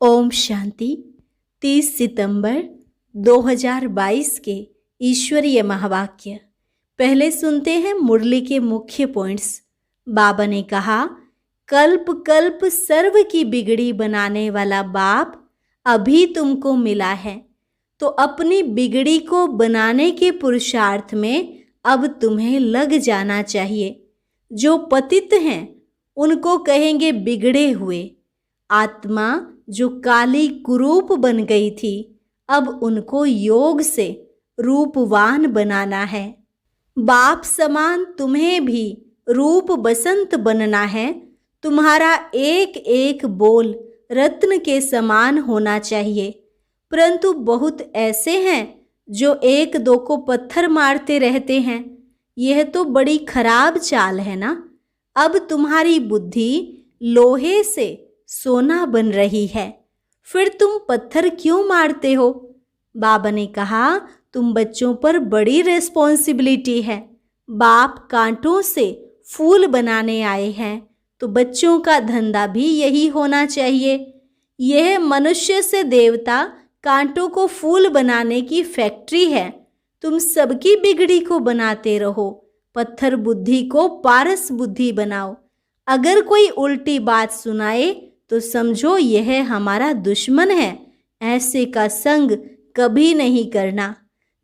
ओम शांति। 30 सितंबर 2022 के ईश्वरीय महावाक्य। पहले सुनते हैं मुरली के मुख्य पॉइंट्स। बाबा ने कहा, कल्प कल्प सर्व की बिगड़ी बनाने वाला बाप अभी तुमको मिला है, तो अपनी बिगड़ी को बनाने के पुरुषार्थ में अब तुम्हें लग जाना चाहिए। जो पतित हैं उनको कहेंगे बिगड़े हुए। आत्मा जो काली कुरूप बन गई थी, अब उनको योग से रूपवान बनाना है। बाप समान तुम्हें भी रूप बसंत बनना है। तुम्हारा एक एक बोल रत्न के समान होना चाहिए। परंतु बहुत ऐसे हैं जो एक दो को पत्थर मारते रहते हैं। यह तो बड़ी खराब चाल है ना। अब तुम्हारी बुद्धि लोहे से सोना बन रही है, फिर तुम पत्थर क्यों मारते हो? बाबा ने कहा, तुम बच्चों पर बड़ी रिस्पॉन्सिबिलिटी है। बाप कांटों से फूल बनाने आए हैं, तो बच्चों का धंधा भी यही होना चाहिए। यह मनुष्य से देवता कांटों को फूल बनाने की फैक्ट्री है। तुम सबकी बिगड़ी को बनाते रहो। पत्थर बुद्धि को पारस बुद्धि बनाओ। अगर कोई उल्टी बात सुनाए तो समझो यह हमारा दुश्मन है। ऐसे का संग कभी नहीं करना।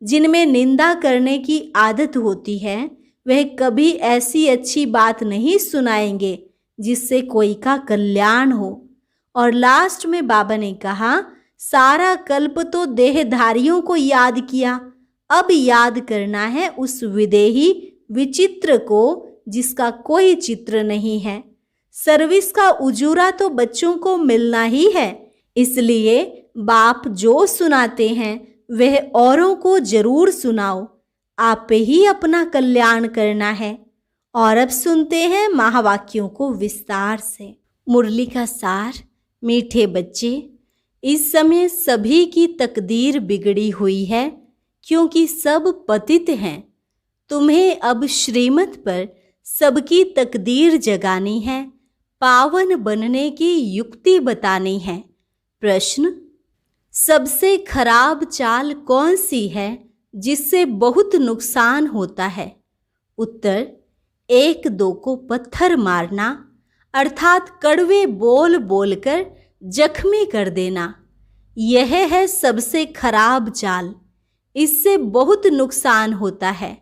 जिनमें निंदा करने की आदत होती है, वह कभी ऐसी अच्छी बात नहीं सुनाएंगे जिससे कोई का कल्याण हो। और लास्ट में बाबा ने कहा, सारा कल्प तो देहधारियों को याद किया, अब याद करना है उस विदेही विचित्र को जिसका कोई चित्र नहीं है। सर्विस का उजूरा तो बच्चों को मिलना ही है। इसलिए बाप जो सुनाते हैं वह औरों को जरूर सुनाओ। आप ही अपना कल्याण करना है। और अब सुनते हैं महावाक्यों को विस्तार से। मुरली का सार। मीठे बच्चे, इस समय सभी की तकदीर बिगड़ी हुई है, क्योंकि सब पतित हैं। तुम्हें अब श्रीमत पर सबकी तकदीर जगानी है, पावन बनने की युक्ति बतानी है। प्रश्न, सबसे खराब चाल कौन सी है जिससे बहुत नुकसान होता है? उत्तर, एक दो को पत्थर मारना, अर्थात कड़वे बोल बोलकर जख्मी कर देना। यह है सबसे खराब चाल। इससे बहुत नुकसान होता है।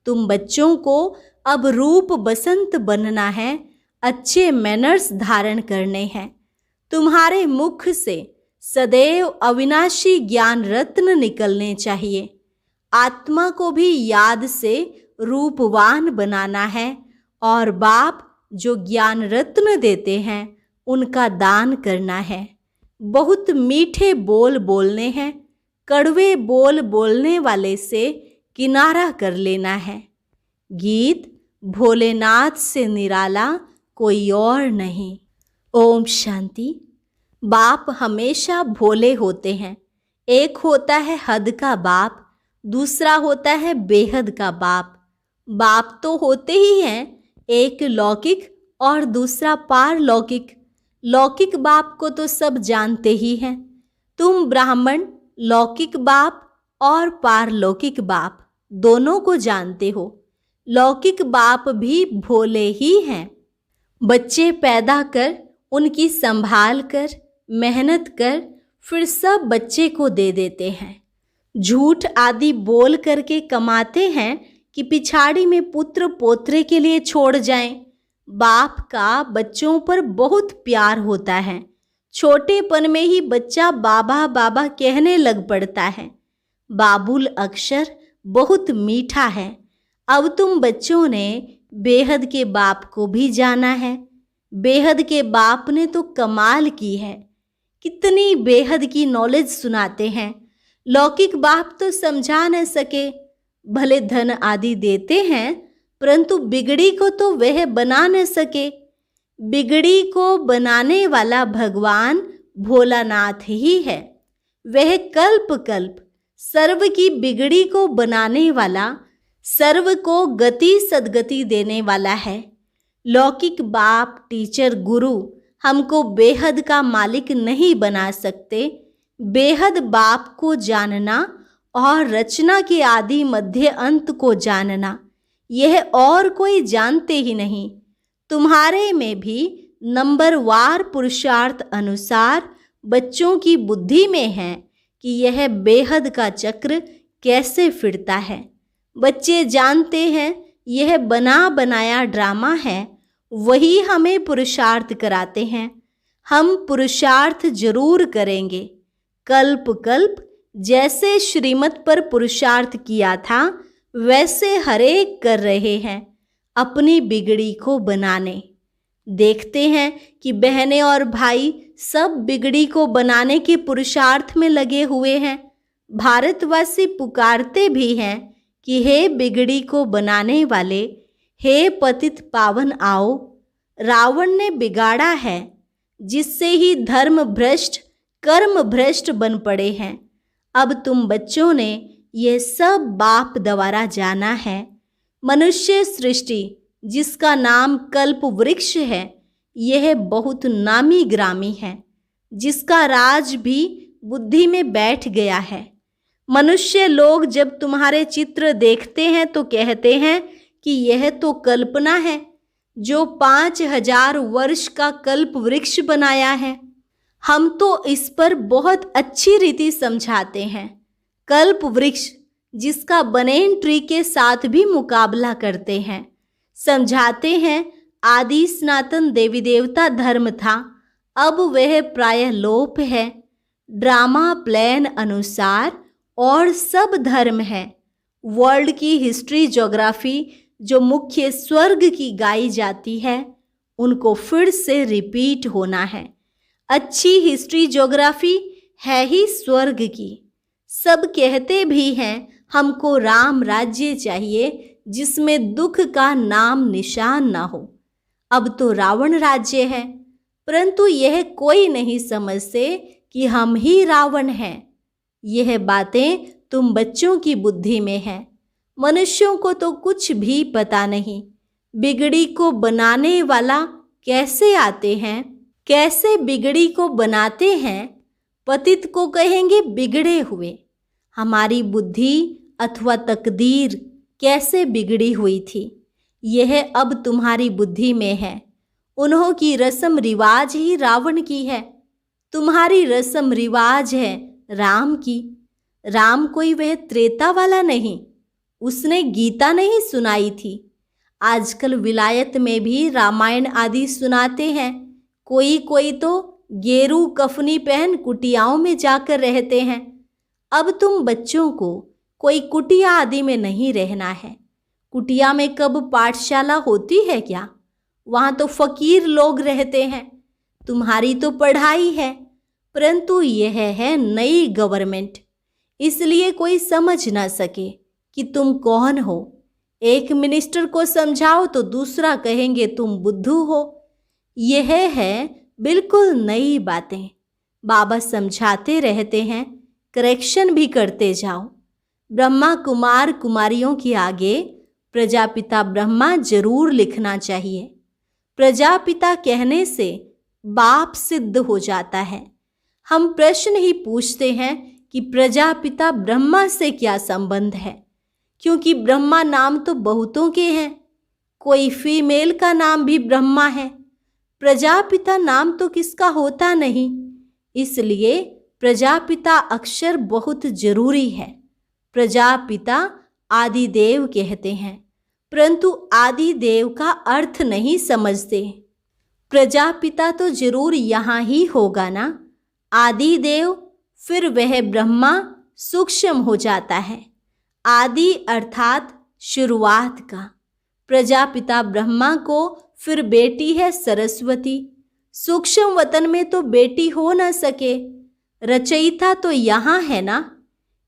तुम बच्चों को अब रूप बसंत बनना है, अच्छे मैनर्स धारण करने हैं। तुम्हारे मुख से सदैव अविनाशी ज्ञान रत्न निकलने चाहिए। आत्मा को भी याद से रूपवान बनाना है और बाप जो ज्ञान रत्न देते हैं उनका दान करना है। बहुत मीठे बोल बोलने हैं। कड़वे बोल बोलने वाले से किनारा कर लेना है। गीत, भोलेनाथ से निराला कोई और नहीं। ओम शांति। बाप हमेशा भोले होते हैं। एक होता है हद का बाप, दूसरा होता है बेहद का बाप। बाप तो होते ही हैं, एक लौकिक और दूसरा पारलौकिक। लौकिक बाप को तो सब जानते ही हैं। तुम ब्राह्मण लौकिक बाप और पारलौकिक बाप दोनों को जानते हो। लौकिक बाप भी भोले ही हैं। बच्चे पैदा कर, उनकी संभाल कर, मेहनत कर, फिर सब बच्चे को दे देते हैं। झूठ आदि बोल करके कमाते हैं कि पिछाड़ी में पुत्र पोत्रे के लिए छोड़ जाएं। बाप का बच्चों पर बहुत प्यार होता है। छोटेपन में ही बच्चा बाबा बाबा कहने लग पड़ता है। बाबुल अक्षर बहुत मीठा है। अब तुम बच्चों ने बेहद के बाप को भी जाना है। बेहद के बाप ने तो कमाल की है। कितनी बेहद की नॉलेज सुनाते हैं। लौकिक बाप तो समझा न सके। भले धन आदि देते हैं, परंतु बिगड़ी को तो वह बना न सके। बिगड़ी को बनाने वाला भगवान भोलानाथ ही है। वह कल्प कल्प सर्व की बिगड़ी को बनाने वाला, सर्व को गति सदगति देने वाला है। लौकिक बाप, टीचर, गुरु हमको बेहद का मालिक नहीं बना सकते। बेहद बाप को जानना और रचना के आदि मध्य अंत को जानना, यह और कोई जानते ही नहीं। तुम्हारे में भी नंबरवार पुरुषार्थ अनुसार बच्चों की बुद्धि में है कि यह बेहद का चक्र कैसे फिरता है। बच्चे जानते हैं यह बना बनाया ड्रामा है, वही हमें पुरुषार्थ कराते हैं। हम पुरुषार्थ जरूर करेंगे। कल्प कल्प जैसे श्रीमत पर पुरुषार्थ किया था वैसे हरेक कर रहे हैं अपनी बिगड़ी को बनाने। देखते हैं कि बहनें और भाई सब बिगड़ी को बनाने के पुरुषार्थ में लगे हुए हैं। भारतवासी पुकारते भी हैं कि हे बिगड़ी को बनाने वाले, हे पतित पावन आओ। रावण ने बिगाड़ा है, जिससे ही धर्म भ्रष्ट कर्म भ्रष्ट बन पड़े हैं। अब तुम बच्चों ने ये सब बाप द्वारा जाना है। मनुष्य सृष्टि जिसका नाम कल्प वृक्ष है, यह बहुत नामी ग्रामी है, जिसका राज भी बुद्धि में बैठ गया है। मनुष्य लोग जब तुम्हारे चित्र देखते हैं तो कहते हैं कि यह तो कल्पना है, जो 5000 वर्ष का कल्प वृक्ष बनाया है। हम तो इस पर बहुत अच्छी रीति समझाते हैं। कल्प वृक्ष जिसका बनेन ट्री के साथ भी मुकाबला करते हैं। समझाते हैं आदि सनातन देवी देवता धर्म था, अब वह प्रायः लोप है। ड्रामा प्लान अनुसार और सब धर्म है। वर्ल्ड की हिस्ट्री ज्योग्राफी जो मुख्य स्वर्ग की गाई जाती है, उनको फिर से रिपीट होना है। अच्छी हिस्ट्री ज्योग्राफी है ही स्वर्ग की। सब कहते भी हैं हमको राम राज्य चाहिए जिसमें दुख का नाम निशान ना हो। अब तो रावण राज्य है, परंतु यह कोई नहीं समझते कि हम ही रावण हैं। यह बातें तुम बच्चों की बुद्धि में है। मनुष्यों को तो कुछ भी पता नहीं। बिगड़ी को बनाने वाला कैसे आते हैं, कैसे बिगड़ी को बनाते हैं। पतित को कहेंगे बिगड़े हुए। हमारी बुद्धि अथवा तकदीर कैसे बिगड़ी हुई थी, यह अब तुम्हारी बुद्धि में है। उन्हों की रस्म रिवाज ही रावण की है, तुम्हारी रस्म रिवाज है राम की। राम कोई वह त्रेता वाला नहीं, उसने गीता नहीं सुनाई थी। आजकल विलायत में भी रामायण आदि सुनाते हैं। कोई कोई तो गेरू कफनी पहन कुटियाओं में जाकर रहते हैं। अब तुम बच्चों को कोई कुटिया आदि में नहीं रहना है। कुटिया में कब पाठशाला होती है क्या? वहाँ तो फकीर लोग रहते हैं। तुम्हारी तो पढ़ाई है, परंतु यह है नई गवर्नमेंट, इसलिए कोई समझ ना सके कि तुम कौन हो। एक मिनिस्टर को समझाओ तो दूसरा कहेंगे तुम बुद्धू हो। यह है बिल्कुल नई बातें। बाबा समझाते रहते हैं, करेक्शन भी करते जाओ। ब्रह्मा कुमार कुमारियों के आगे प्रजापिता ब्रह्मा जरूर लिखना चाहिए। प्रजापिता कहने से बाप सिद्ध हो जाता है। हम प्रश्न ही पूछते हैं कि प्रजापिता ब्रह्मा से क्या संबंध है, क्योंकि ब्रह्मा नाम तो बहुतों के हैं। कोई फीमेल का नाम भी ब्रह्मा है। प्रजापिता नाम तो किसका होता नहीं, इसलिए प्रजापिता अक्षर बहुत जरूरी है। प्रजापिता आदिदेव कहते हैं, परंतु आदिदेव का अर्थ नहीं समझते। प्रजापिता तो जरूर यहाँ ही होगा ना। आदिदेव फिर वह ब्रह्मा सूक्ष्म हो जाता है। आदि अर्थात शुरुआत का। प्रजापिता ब्रह्मा को फिर बेटी है सरस्वती। सूक्ष्म वतन में तो बेटी हो न सके, रचयिता तो यहाँ है ना।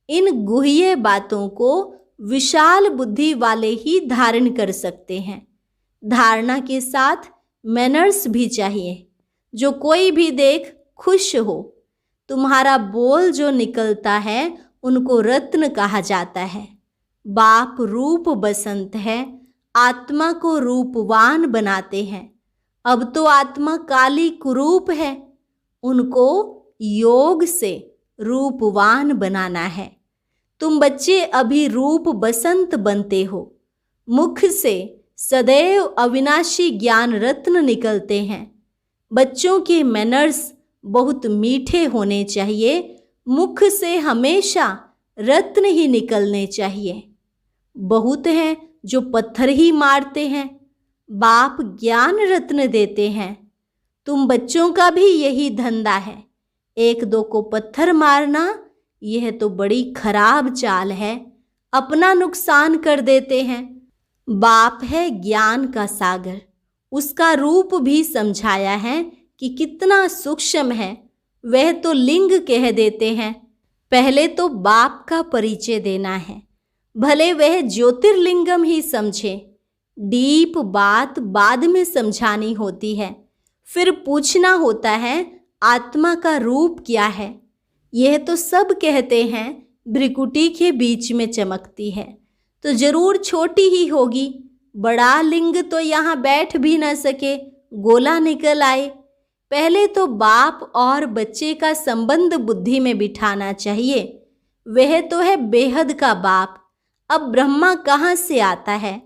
इन गुह्य बातों को विशाल बुद्धि वाले ही धारण कर सकते हैं। धारणा के साथ मैनर्स भी चाहिए, जो कोई भी देख खुश हो। तुम्हारा बोल जो निकलता है उनको रत्न कहा जाता है। बाप रूप बसंत है, आत्मा को रूपवान बनाते हैं। अब तो आत्मा काली कुरूप है, उनको योग से रूपवान बनाना है। तुम बच्चे अभी रूप बसंत बनते हो। मुख से सदैव अविनाशी ज्ञान रत्न निकलते हैं। बच्चों के मैनर्स बहुत मीठे होने चाहिए। मुख से हमेशा रत्न ही निकलने चाहिए। बहुत हैं जो पत्थर ही मारते हैं, बाप ज्ञान रत्न देते हैं। तुम बच्चों का भी यही धंधा है, एक दो को पत्थर मारना। यह तो बड़ी खराब चाल है, अपना नुकसान कर देते हैं। बाप है ज्ञान का सागर, उसका रूप भी समझाया है कि कितना सूक्ष्म है। वह तो लिंग कह देते हैं। पहले तो बाप का परिचय देना है, भले वह ज्योतिर्लिंगम ही समझे। डीप बात बाद में समझानी होती है, फिर पूछना होता है आत्मा का रूप क्या है। यह तो सब कहते हैं भ्रिकुटी के बीच में चमकती है, तो जरूर छोटी ही होगी। बड़ा लिंग तो यहाँ बैठ भी न सके, गोला निकल आए। पहले तो बाप और बच्चे का संबंध बुद्धि में बिठाना चाहिए। वह तो है बेहद का बाप। अब ब्रह्मा कहाँ से आता है?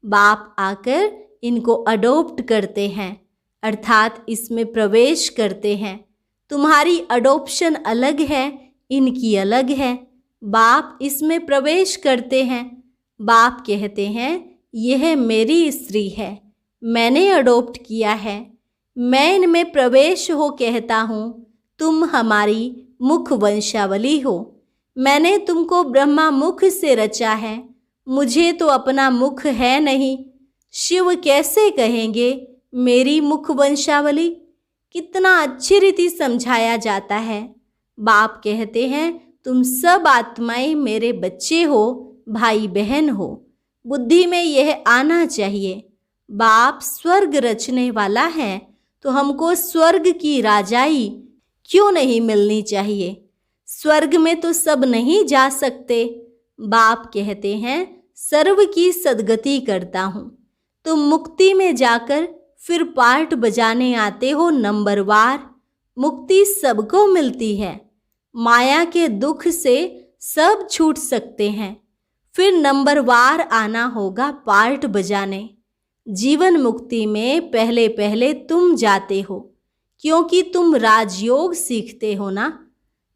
बाप आकर इनको अडोप्ट करते हैं, अर्थात इसमें प्रवेश करते हैं। तुम्हारी अडोप्शन अलग है, इनकी अलग है। बाप इसमें प्रवेश करते हैं। बाप कहते हैं यह मेरी स्त्री है, मैंने अडोप्ट किया है, मैं इनमें प्रवेश हो कहता हूँ। तुम हमारी मुख वंशावली हो। मैंने तुमको ब्रह्मा मुख से रचा है, मुझे तो अपना मुख है नहीं। शिव कैसे कहेंगे मेरी मुख वंशावली? कितना अच्छी रीति समझाया जाता है। बाप कहते हैं तुम सब आत्माएं मेरे बच्चे हो, भाई बहन हो। बुद्धि में यह आना चाहिए। बाप स्वर्ग रचने वाला है, तो हमको स्वर्ग की राजाई क्यों नहीं मिलनी चाहिए? स्वर्ग में तो सब नहीं जा सकते। बाप कहते हैं सर्व की सद्गति करता हूँ। तुम मुक्ति में जाकर फिर पार्ट बजाने आते हो नंबरवार। मुक्ति सबको मिलती है। माया के दुख से सब छूट सकते हैं, फिर नंबरवार आना होगा पार्ट बजाने। जीवन मुक्ति में पहले पहले तुम जाते हो, क्योंकि तुम राजयोग सीखते हो ना।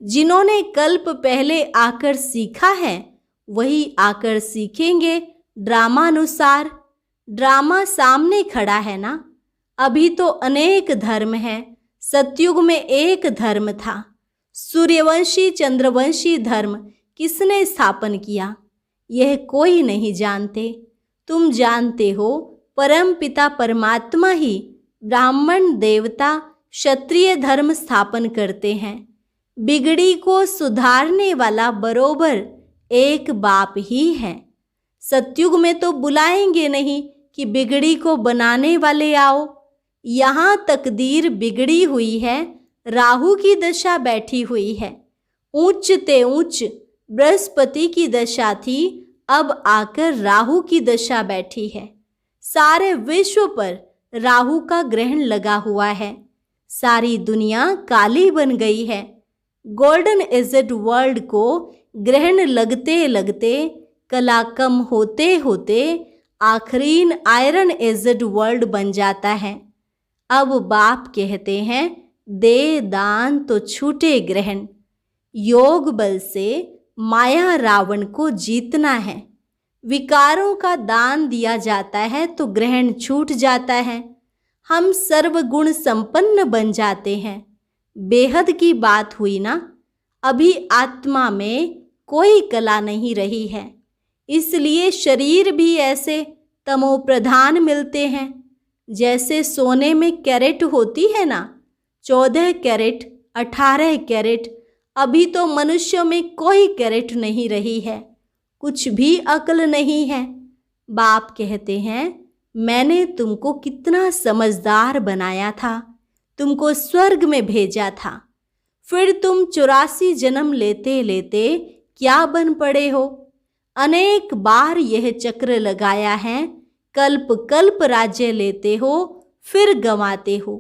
जिन्होंने कल्प पहले आकर सीखा है वही आकर सीखेंगे ड्रामानुसार। ड्रामा सामने खड़ा है ना। अभी तो अनेक धर्म हैं, सतयुग में एक धर्म था। सूर्यवंशी चंद्रवंशी धर्म किसने स्थापन किया यह कोई नहीं जानते। तुम जानते हो परम पिता परमात्मा ही ब्राह्मण देवता क्षत्रिय धर्म स्थापन करते हैं। बिगड़ी को सुधारने वाला बरोबर एक बाप ही है। सतयुग में तो बुलाएंगे नहीं कि बिगड़ी को बनाने वाले आओ। यहाँ तकदीर बिगड़ी हुई है, राहु की दशा बैठी हुई है। ऊंच ते ऊंच बृहस्पति की दशा थी, अब आकर राहु की दशा बैठी है। सारे विश्व पर राहु का ग्रहण लगा हुआ है। सारी दुनिया काली बन गई है। गोल्डन एजेड वर्ल्ड को ग्रहण लगते लगते, कला कम होते होते आखरीन आयरन एजेड वर्ल्ड बन जाता है। अब बाप कहते हैं दे दान तो छूटे ग्रहण। योग बल से माया रावण को जीतना है। विकारों का दान दिया जाता है तो ग्रहण छूट जाता है। हम सर्वगुण संपन्न बन जाते हैं। बेहद की बात हुई ना। अभी आत्मा में कोई कला नहीं रही है, इसलिए शरीर भी ऐसे तमोप्रधान मिलते हैं। जैसे सोने में कैरेट होती है ना, 14 कैरेट 18 कैरेट। अभी तो मनुष्यों में कोई कैरेट नहीं रही है, कुछ भी अक्ल नहीं है। बाप कहते हैं मैंने तुमको कितना समझदार बनाया था, तुमको स्वर्ग में भेजा था। फिर तुम 84 जन्म लेते लेते क्या बन पड़े हो? अनेक बार यह चक्र लगाया है। कल्प कल्प राज्य लेते हो, फिर गंवाते हो।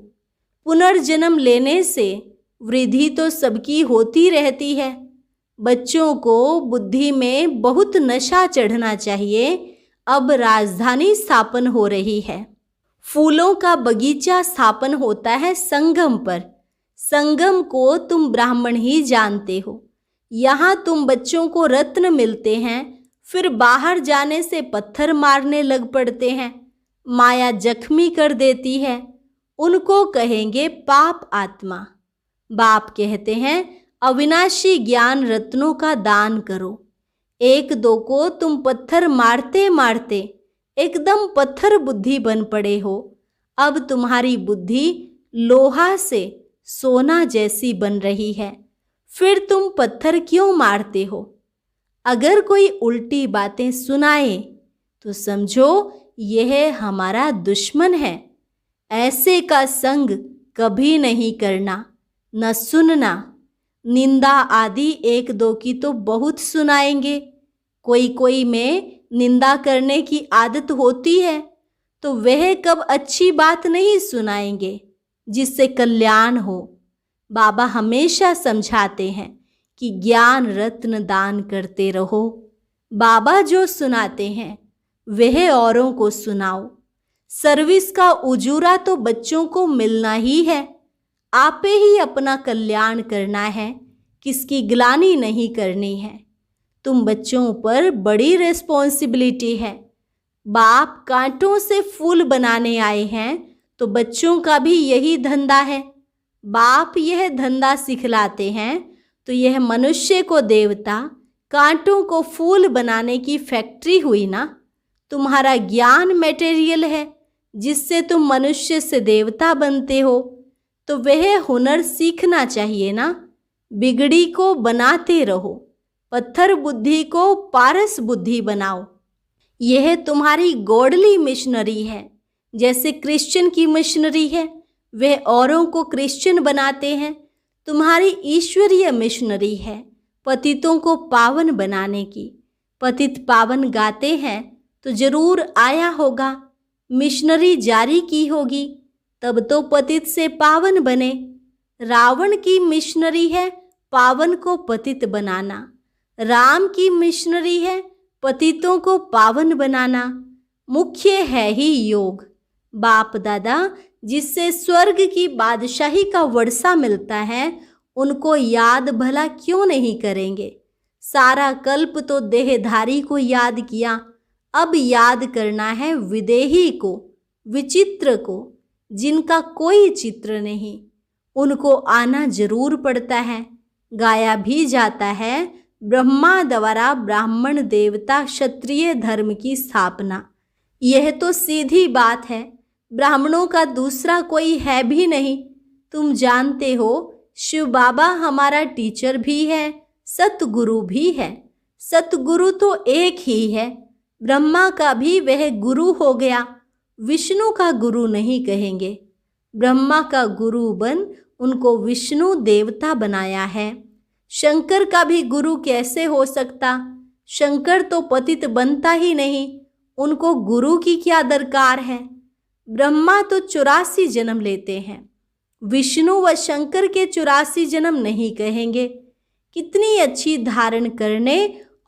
पुनर्जन्म लेने से वृद्धि तो सबकी होती रहती है। बच्चों को बुद्धि में बहुत नशा चढ़ना चाहिए। अब राजधानी स्थापन हो रही है। फूलों का बगीचा स्थापन होता है संगम पर। संगम को तुम ब्राह्मण ही जानते हो। यहाँ तुम बच्चों को रत्न मिलते हैं, फिर बाहर जाने से पत्थर मारने लग पड़ते हैं। माया जख्मी कर देती है। उनको कहेंगे पाप आत्मा। बाप कहते हैं अविनाशी ज्ञान रत्नों का दान करो। एक दो को तुम पत्थर मारते मारते एकदम पत्थर बुद्धि बन पड़े हो। अब तुम्हारी बुद्धि लोहा से सोना जैसी बन रही है। फिर तुम पत्थर क्यों मारते हो? अगर कोई उल्टी बातें सुनाए तो समझो यह हमारा दुश्मन है। ऐसे का संग कभी नहीं करना, न सुनना। निंदा आदि एक दो की तो बहुत सुनाएंगे। कोई कोई में निंदा करने की आदत होती है, तो वह कब अच्छी बात नहीं सुनाएंगे जिससे कल्याण हो। बाबा हमेशा समझाते हैं कि ज्ञान रत्न दान करते रहो। बाबा जो सुनाते हैं वह औरों को सुनाओ। सर्विस का उजूरा तो बच्चों को मिलना ही है। आपे ही अपना कल्याण करना है, किसकी ग्लानि नहीं करनी है। तुम बच्चों पर बड़ी रिस्पॉन्सिबिलिटी है। बाप कांटों से फूल बनाने आए हैं, तो बच्चों का भी यही धंधा है। बाप यह धंधा सिखलाते हैं, तो यह मनुष्य को देवता, कांटों को फूल बनाने की फैक्ट्री हुई ना। तुम्हारा ज्ञान मटेरियल है, जिससे तुम मनुष्य से देवता बनते हो, तो वह हुनर सीखना चाहिए ना। बिगड़ी को बनाते रहो, पत्थर बुद्धि को पारस बुद्धि बनाओ। यह तुम्हारी गॉडली मिशनरी है। जैसे क्रिश्चियन की मिशनरी है, वह औरों को क्रिश्चियन बनाते हैं। तुम्हारी ईश्वरीय मिशनरी है, पतितों को पावन बनाने की। पतित पावन गाते हैं तो जरूर आया होगा, मिशनरी जारी की होगी, तब तो पतित से पावन बने। रावण की मिशनरी है पावन को पतित बनाना। राम की मिशनरी है पतितों को पावन बनाना। मुख्य है ही योग। बाप दादा जिससे स्वर्ग की बादशाही का वर्षा मिलता है, उनको याद भला क्यों नहीं करेंगे। सारा कल्प तो देहधारी को याद किया, अब याद करना है विदेही को, विचित्र को, जिनका कोई चित्र नहीं। उनको आना जरूर पड़ता है। गाया भी जाता है ब्रह्मा द्वारा ब्राह्मण देवता क्षत्रिय धर्म की स्थापना। यह तो सीधी बात है। ब्राह्मणों का दूसरा कोई है भी नहीं। तुम जानते हो शिव बाबा हमारा टीचर भी है, सतगुरु भी है। सतगुरु तो एक ही है। ब्रह्मा का भी वह गुरु हो गया, विष्णु का गुरु नहीं कहेंगे। ब्रह्मा का गुरु बन उनको विष्णु देवता बनाया है। शंकर का भी गुरु कैसे हो सकता? शंकर तो पतित बनता ही नहीं, उनको गुरु की क्या दरकार है। ब्रह्मा तो 84 जन्म लेते हैं, विष्णु व शंकर के 84 जन्म नहीं कहेंगे। कितनी अच्छी धारण करने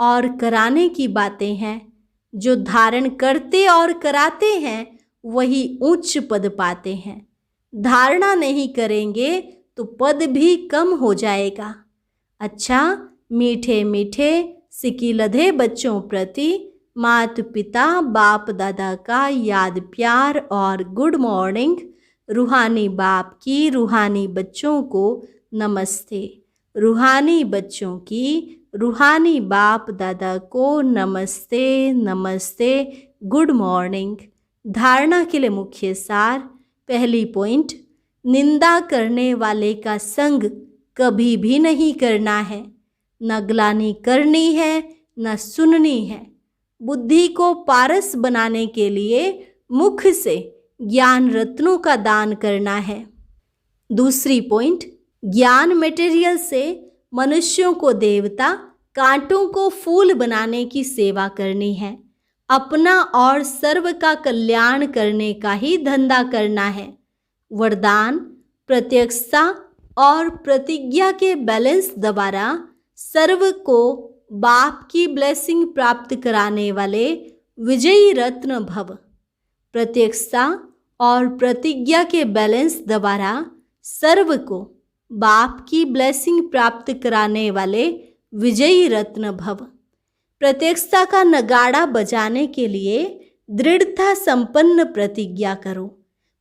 और कराने की बातें हैं। जो धारण करते और कराते हैं वही उच्च पद पाते हैं। धारणा नहीं करेंगे तो पद भी कम हो जाएगा। अच्छा, मीठे मीठे सिकिलधे बच्चों प्रति माता पिता बाप दादा का याद प्यार और गुड मॉर्निंग। रूहानी बाप की रूहानी बच्चों को नमस्ते। रूहानी बच्चों की रूहानी बाप दादा को नमस्ते नमस्ते, गुड मॉर्निंग। धारणा के लिए मुख्य सार। पहली पॉइंट, निंदा करने वाले का संग कभी भी नहीं करना है। न ग्लानि करनी है न सुननी है। बुद्धि को पारस बनाने के लिए मुख से ज्ञान रत्नों का दान करना है। दूसरी पॉइंट, ज्ञान मटेरियल से मनुष्यों को देवता, कांटों को फूल बनाने की सेवा करनी है। अपना और सर्व का कल्याण करने का ही धंधा करना है। वरदान: प्रत्यक्षता और प्रतिज्ञा के बैलेंस द्वारा सर्व को बाप की ब्लेसिंग प्राप्त कराने वाले विजयी रत्न भव। प्रत्यक्षता और प्रतिज्ञा के बैलेंस द्वारा सर्व को बाप की ब्लेसिंग प्राप्त कराने वाले विजयी रत्न भव। प्रत्यक्षता का नगाड़ा बजाने के लिए दृढ़ता संपन्न प्रतिज्ञा करो।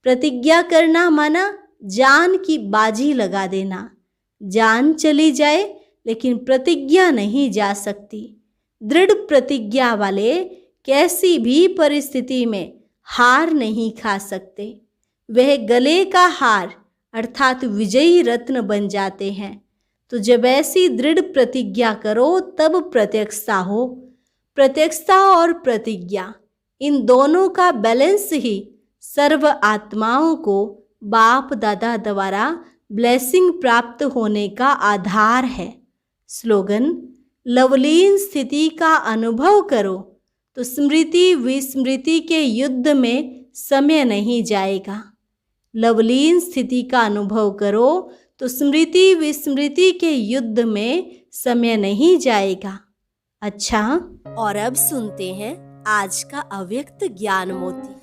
प्रतिज्ञा करना माना जान की बाजी लगा देना। जान चली जाए लेकिन प्रतिज्ञा नहीं जा सकती। दृढ़ प्रतिज्ञा वाले कैसी भी परिस्थिति में हार नहीं खा सकते। वह गले का हार अर्थात विजयी रत्न बन जाते हैं। तो जब ऐसी दृढ़ प्रतिज्ञा करो तब प्रत्यक्षता हो। प्रत्यक्षता और प्रतिज्ञा, इन दोनों का बैलेंस ही सर्व आत्माओं को बाप दादा द्वारा ब्लेसिंग प्राप्त होने का आधार है। स्लोगन: लवलीन स्थिति का अनुभव करो तो स्मृति विस्मृति के युद्ध में समय नहीं जाएगा। लवलीन स्थिति का अनुभव करो तो स्मृति विस्मृति के युद्ध में समय नहीं जाएगा। अच्छा, और अब सुनते हैं आज का अव्यक्त ज्ञान मोती।